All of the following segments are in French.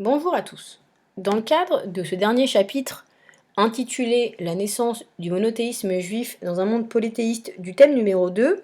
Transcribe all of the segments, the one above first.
Bonjour à tous. Dans le cadre de ce dernier chapitre intitulé La naissance du monothéisme juif dans un monde polythéiste du thème numéro 2,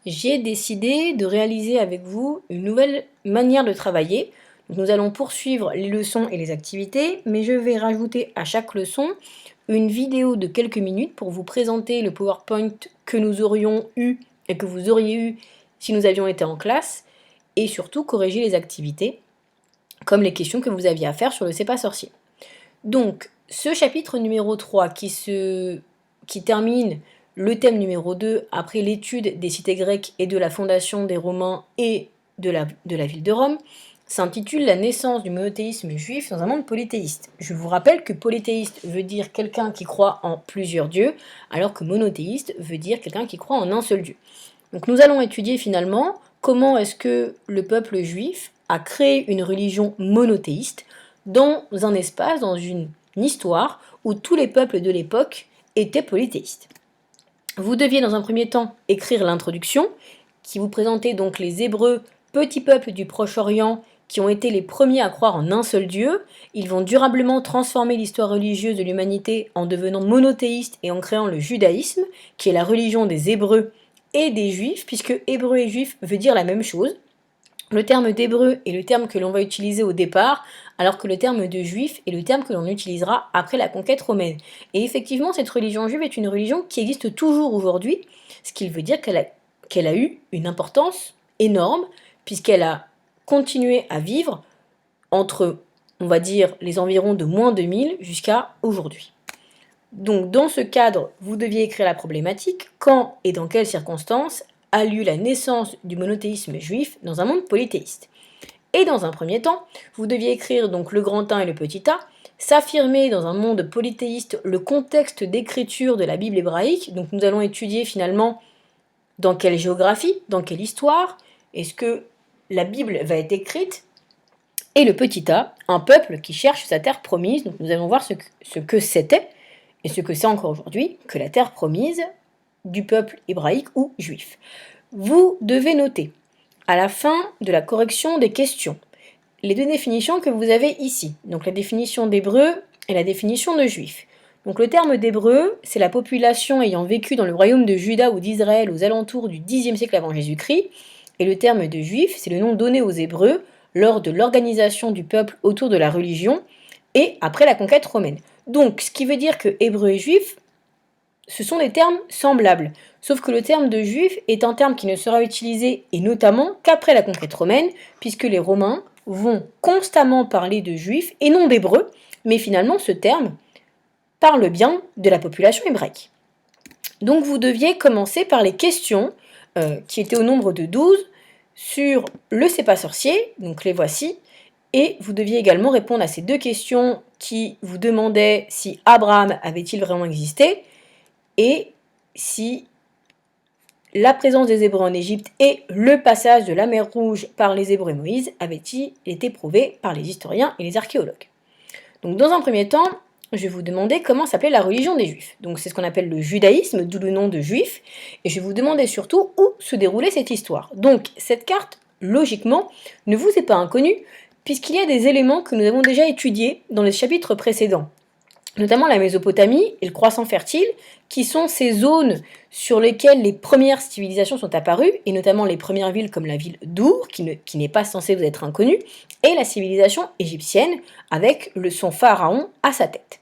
j'ai décidé de réaliser avec vous une nouvelle manière de travailler. Nous allons poursuivre les leçons et les activités, mais je vais rajouter à chaque leçon une vidéo de quelques minutes pour vous présenter le PowerPoint que nous aurions eu et que vous auriez eu si nous avions été en classe, et surtout corriger les activités comme les questions que vous aviez à faire sur le C'est pas sorcier. Donc, ce chapitre numéro 3 qui termine le thème numéro 2 après l'étude des cités grecques et de la fondation des Romains et de la ville de Rome, s'intitule La naissance du monothéisme juif dans un monde polythéiste. Je vous rappelle que polythéiste veut dire quelqu'un qui croit en plusieurs dieux, alors que monothéiste veut dire quelqu'un qui croit en un seul dieu. Donc nous allons étudier finalement comment est-ce que le peuple juif a créé une religion monothéiste dans un espace, dans une histoire où tous les peuples de l'époque étaient polythéistes. Vous deviez dans un premier temps écrire l'introduction, qui vous présentait donc les Hébreux, petits peuples du Proche-Orient, qui ont été les premiers à croire en un seul Dieu. Ils vont durablement transformer l'histoire religieuse de l'humanité en devenant monothéistes et en créant le judaïsme, qui est la religion des Hébreux et des Juifs, puisque Hébreu et Juif veut dire la même chose. Le terme d'hébreu est le terme que l'on va utiliser au départ, alors que le terme de juif est le terme que l'on utilisera après la conquête romaine. Et effectivement, cette religion juive est une religion qui existe toujours aujourd'hui, ce qui veut dire qu'elle a eu une importance énorme, puisqu'elle a continué à vivre entre, on va dire, les environs de moins 2000 jusqu'à aujourd'hui. Donc dans ce cadre, vous deviez écrire la problématique, quand et dans quelles circonstances a lieu la naissance du monothéisme juif dans un monde polythéiste. Et dans un premier temps, vous deviez écrire donc le grand 1 et le petit a, s'affirmer dans un monde polythéiste le contexte d'écriture de la Bible hébraïque. Donc nous allons étudier finalement dans quelle géographie, dans quelle histoire est-ce que la Bible va être écrite. Et le petit a, un peuple qui cherche sa terre promise. Donc nous allons voir ce que c'était et ce que c'est encore aujourd'hui que la terre promise du peuple hébraïque ou juif. Vous devez noter, à la fin de la correction des questions, les deux définitions que vous avez ici. Donc la définition d'hébreu et la définition de juif. Donc le terme d'hébreu, c'est la population ayant vécu dans le royaume de Juda ou d'Israël aux alentours du Xe siècle avant Jésus-Christ. Et le terme de juif, c'est le nom donné aux Hébreux lors de l'organisation du peuple autour de la religion et après la conquête romaine. Donc ce qui veut dire que hébreu et juif, ce sont des termes semblables, sauf que le terme de juif est un terme qui ne sera utilisé, et notamment qu'après la conquête romaine, puisque les Romains vont constamment parler de juifs et non d'hébreux, mais finalement ce terme parle bien de la population hébraïque. Donc vous deviez commencer par les questions, qui étaient au nombre de 12, sur le C'est pas sorcier, donc les voici, et vous deviez également répondre à ces deux questions qui vous demandaient si Abraham avait-il vraiment existé, et si la présence des Hébreux en Égypte et le passage de la mer Rouge par les Hébreux et Moïse avaient-ils été prouvés par les historiens et les archéologues. Donc dans un premier temps, je vais vous demander comment s'appelait la religion des Juifs. Donc c'est ce qu'on appelle le judaïsme, d'où le nom de juif, et je vais vous demander surtout où se déroulait cette histoire. Donc cette carte, logiquement, ne vous est pas inconnue, puisqu'il y a des éléments que nous avons déjà étudiés dans les chapitres précédents, notamment la Mésopotamie et le croissant fertile, qui sont ces zones sur lesquelles les premières civilisations sont apparues, et notamment les premières villes comme la ville d'Our, qui n'est pas censée vous être inconnue, et la civilisation égyptienne, avec son pharaon à sa tête.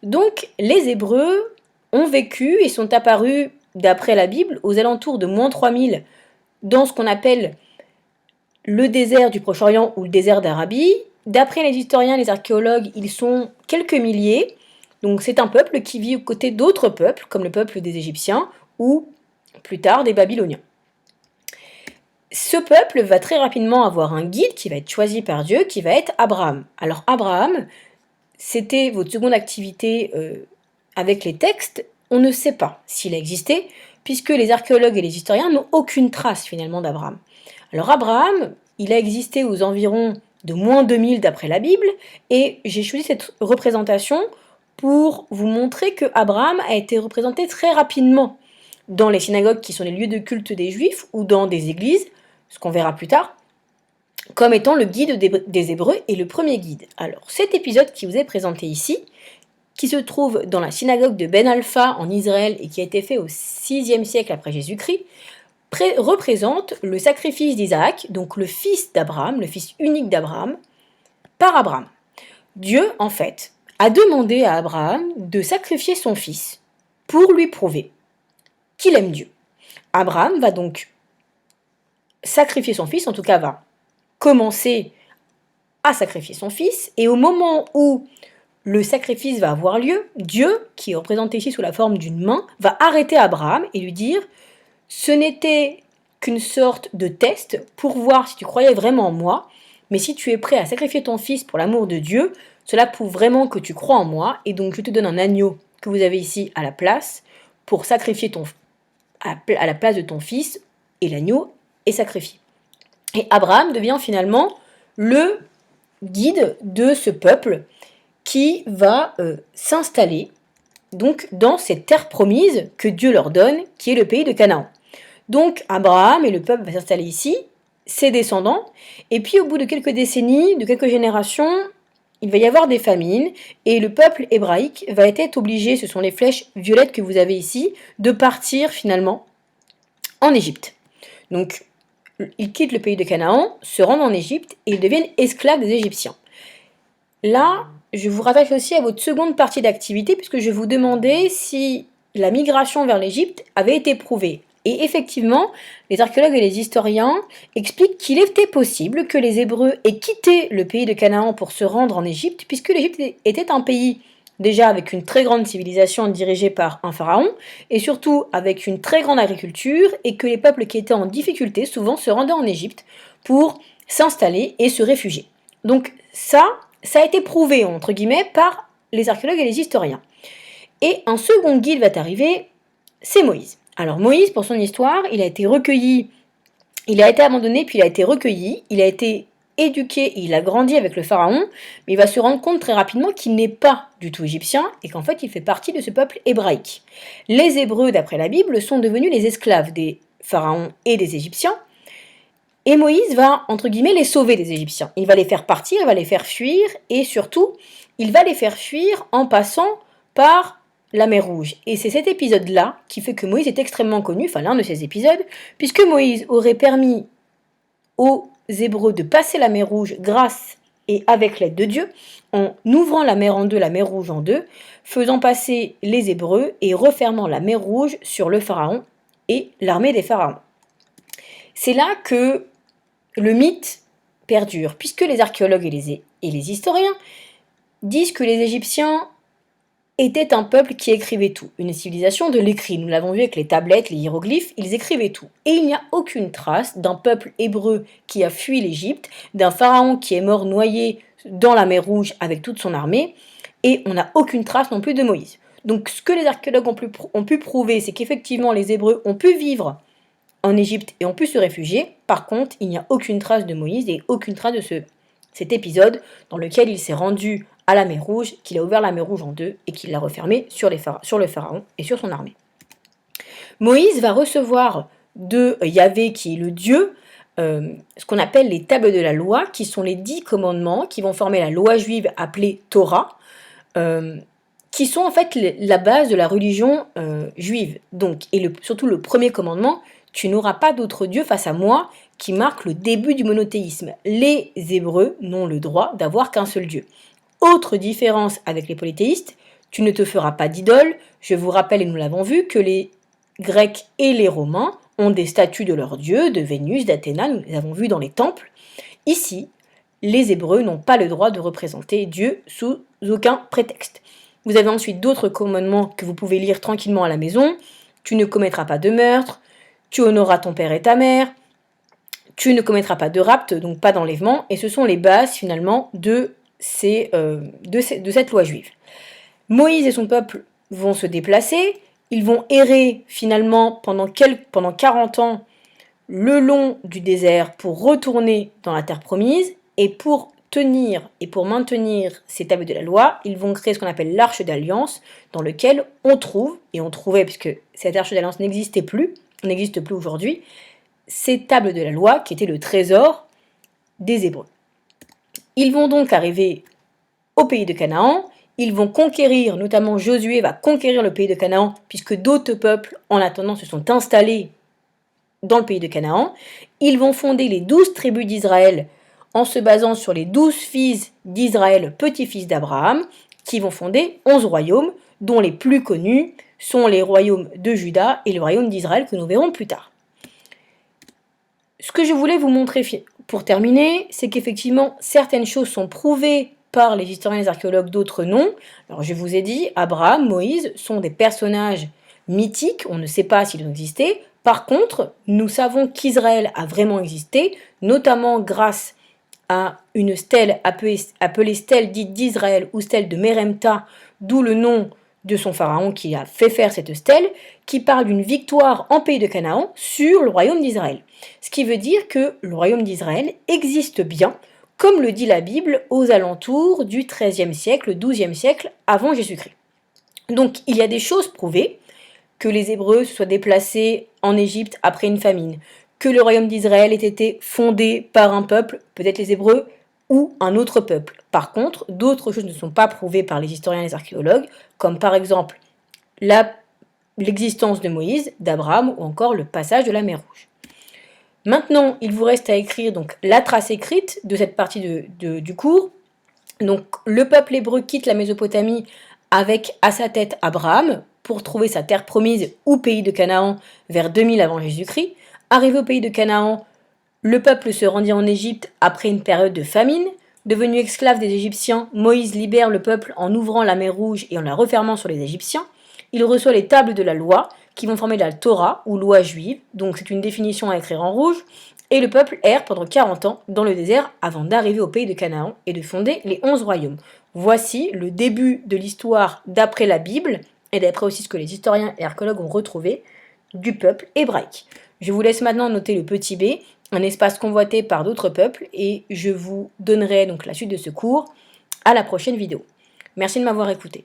Donc les Hébreux ont vécu et sont apparus, d'après la Bible, aux alentours de moins 3000, dans ce qu'on appelle le désert du Proche-Orient ou le désert d'Arabie. D'après les historiens et les archéologues, ils sont quelques milliers. Donc c'est un peuple qui vit aux côtés d'autres peuples, comme le peuple des Égyptiens ou plus tard des Babyloniens. Ce peuple va très rapidement avoir un guide qui va être choisi par Dieu, qui va être Abraham. Alors Abraham, c'était votre seconde activité avec les textes. On ne sait pas s'il a existé, puisque les archéologues et les historiens n'ont aucune trace finalement d'Abraham. Alors Abraham, il a existé aux environs de moins 2000 d'après la Bible, et j'ai choisi cette représentation pour vous montrer que Abraham a été représenté très rapidement dans les synagogues qui sont les lieux de culte des Juifs ou dans des églises, ce qu'on verra plus tard. comme étant le guide des Hébreux et le premier guide. Alors, cet épisode qui vous est présenté ici, qui se trouve dans la synagogue de Ben Alpha en Israël et qui a été fait au 6e siècle après Jésus-Christ, représente le sacrifice d'Isaac, donc le fils d'Abraham, le fils unique d'Abraham, par Abraham. Dieu, en fait, a demandé à Abraham de sacrifier son fils pour lui prouver qu'il aime Dieu. Abraham va donc sacrifier son fils, en tout cas va commencer à sacrifier son fils, et au moment où le sacrifice va avoir lieu, Dieu, qui est représenté ici sous la forme d'une main, va arrêter Abraham et lui dire « Ce n'était qu'une sorte de test pour voir si tu croyais vraiment en moi, mais si tu es prêt à sacrifier ton fils pour l'amour de Dieu, cela prouve vraiment que tu crois en moi, et donc je te donne un agneau que vous avez ici à la place, pour sacrifier à la place de ton fils, et l'agneau est sacrifié. » Et Abraham devient finalement le guide de ce peuple qui va s'installer donc dans cette terre promise que Dieu leur donne, qui est le pays de Canaan. Donc Abraham et le peuple va s'installer ici, ses descendants, et puis au bout de quelques décennies, de quelques générations, il va y avoir des famines, et le peuple hébraïque va être obligé, ce sont les flèches violettes que vous avez ici, de partir finalement en Égypte. Donc ils quittent le pays de Canaan, se rendent en Égypte, et ils deviennent esclaves des Égyptiens. Là, je vous rattache aussi à votre seconde partie d'activité, puisque je vous demandais si la migration vers l'Égypte avait été prouvée. Et effectivement, les archéologues et les historiens expliquent qu'il était possible que les Hébreux aient quitté le pays de Canaan pour se rendre en Égypte, puisque l'Égypte était un pays déjà avec une très grande civilisation dirigée par un pharaon, et surtout avec une très grande agriculture, et que les peuples qui étaient en difficulté souvent se rendaient en Égypte pour s'installer et se réfugier. Donc ça a été prouvé, entre guillemets, par les archéologues et les historiens. Et un second guide va arriver, c'est Moïse. Alors Moïse, pour son histoire, il a été recueilli, il a été abandonné, puis il a été recueilli, il a été éduqué, il a grandi avec le pharaon, mais il va se rendre compte très rapidement qu'il n'est pas du tout égyptien, et qu'en fait il fait partie de ce peuple hébraïque. Les Hébreux, d'après la Bible, sont devenus les esclaves des pharaons et des Égyptiens, et Moïse va, entre guillemets, les sauver des Égyptiens. Il va les faire partir, il va les faire fuir, et surtout, il va les faire fuir en passant par la mer Rouge. Et c'est cet épisode-là qui fait que Moïse est extrêmement connu, enfin l'un de ces épisodes, puisque Moïse aurait permis aux Hébreux de passer la mer Rouge grâce et avec l'aide de Dieu, en ouvrant la mer en deux, la mer Rouge en deux, faisant passer les Hébreux et refermant la mer Rouge sur le pharaon et l'armée des pharaons. C'est là que le mythe perdure, puisque les archéologues et les historiens disent que les Égyptiens étaient un peuple qui écrivait tout, une civilisation de l'écrit. Nous l'avons vu avec les tablettes, les hiéroglyphes, ils écrivaient tout. Et il n'y a aucune trace d'un peuple hébreu qui a fui l'Égypte, d'un pharaon qui est mort noyé dans la mer Rouge avec toute son armée, et on n'a aucune trace non plus de Moïse. Donc ce que les archéologues ont pu prouver, c'est qu'effectivement les Hébreux ont pu vivre en Égypte et ont pu se réfugier. Par contre, il n'y a aucune trace de Moïse et aucune trace de cet épisode dans lequel il s'est rendu à la mer Rouge, qu'il a ouvert la mer Rouge en deux et qu'il l'a refermée sur le pharaon et sur son armée. Moïse va recevoir de Yahvé, qui est le Dieu, ce qu'on appelle les tables de la loi, qui sont les 10 commandements qui vont former la loi juive appelée Torah, qui sont en fait la base de la religion juive. Donc, et surtout le premier commandement, tu n'auras pas d'autre Dieu face à moi, qui marque le début du monothéisme. Les Hébreux n'ont le droit d'avoir qu'un seul Dieu. Autre différence avec les polythéistes, tu ne te feras pas d'idole. Je vous rappelle, et nous l'avons vu, que les Grecs et les Romains ont des statues de leurs dieux, de Vénus, d'Athéna, nous les avons vus dans les temples. Ici, les Hébreux n'ont pas le droit de représenter Dieu sous aucun prétexte. Vous avez ensuite d'autres commandements que vous pouvez lire tranquillement à la maison. Tu ne commettras pas de meurtre, tu honoreras ton père et ta mère, tu ne commettras pas de rapt, donc pas d'enlèvement, et ce sont les bases finalement de cette loi juive. Moïse et son peuple vont se déplacer, ils vont errer finalement pendant 40 ans le long du désert pour retourner dans la terre promise, et pour tenir et pour maintenir ces tables de la loi, ils vont créer ce qu'on appelle l'arche d'alliance, dans lequel on trouvait, puisque cette arche d'alliance n'existe plus aujourd'hui, ces tables de la loi, qui étaient le trésor des Hébreux. Ils vont donc arriver au pays de Canaan, ils vont conquérir, notamment Josué va conquérir le pays de Canaan, puisque d'autres peuples, en attendant, se sont installés dans le pays de Canaan. Ils vont fonder les 12 tribus d'Israël en se basant sur les 12 fils d'Israël, petits-fils d'Abraham, qui vont fonder 11 royaumes, dont les plus connus sont les royaumes de Juda et le royaume d'Israël que nous verrons plus tard. Ce que je voulais vous montrer pour terminer, c'est qu'effectivement, certaines choses sont prouvées par les historiens et les archéologues, d'autres non. Alors je vous ai dit, Abraham, Moïse sont des personnages mythiques, on ne sait pas s'ils ont existé. Par contre, nous savons qu'Israël a vraiment existé, notamment grâce à une stèle appelée stèle dite d'Israël ou stèle de Meremta, d'où le nom de son pharaon qui a fait faire cette stèle, qui parle d'une victoire en pays de Canaan sur le royaume d'Israël. Ce qui veut dire que le royaume d'Israël existe bien, comme le dit la Bible, aux alentours du XIIIe siècle, XIIe siècle avant Jésus-Christ. Donc il y a des choses prouvées, que les Hébreux se soient déplacés en Égypte après une famine, que le royaume d'Israël ait été fondé par un peuple, peut-être les Hébreux, ou un autre peuple. Par contre, d'autres choses ne sont pas prouvées par les historiens et les archéologues, comme par exemple l'existence de Moïse, d'Abraham, ou encore le passage de la mer Rouge. Maintenant, il vous reste à écrire donc la trace écrite de cette partie du cours. Donc, le peuple hébreu quitte la Mésopotamie avec à sa tête Abraham pour trouver sa terre promise ou pays de Canaan vers 2000 avant Jésus-Christ. Arrivé au pays de Canaan, le peuple se rendit en Égypte après une période de famine. Devenu esclave des Égyptiens, Moïse libère le peuple en ouvrant la mer Rouge et en la refermant sur les Égyptiens. Il reçoit les tables de la loi qui vont former la Torah ou loi juive, donc c'est une définition à écrire en rouge, et le peuple erre pendant 40 ans dans le désert avant d'arriver au pays de Canaan et de fonder les 11 royaumes. Voici le début de l'histoire d'après la Bible, et d'après aussi ce que les historiens et archéologues ont retrouvé, du peuple hébraïque. Je vous laisse maintenant noter le petit b, un espace convoité par d'autres peuples, et je vous donnerai donc la suite de ce cours à la prochaine vidéo. Merci de m'avoir écouté.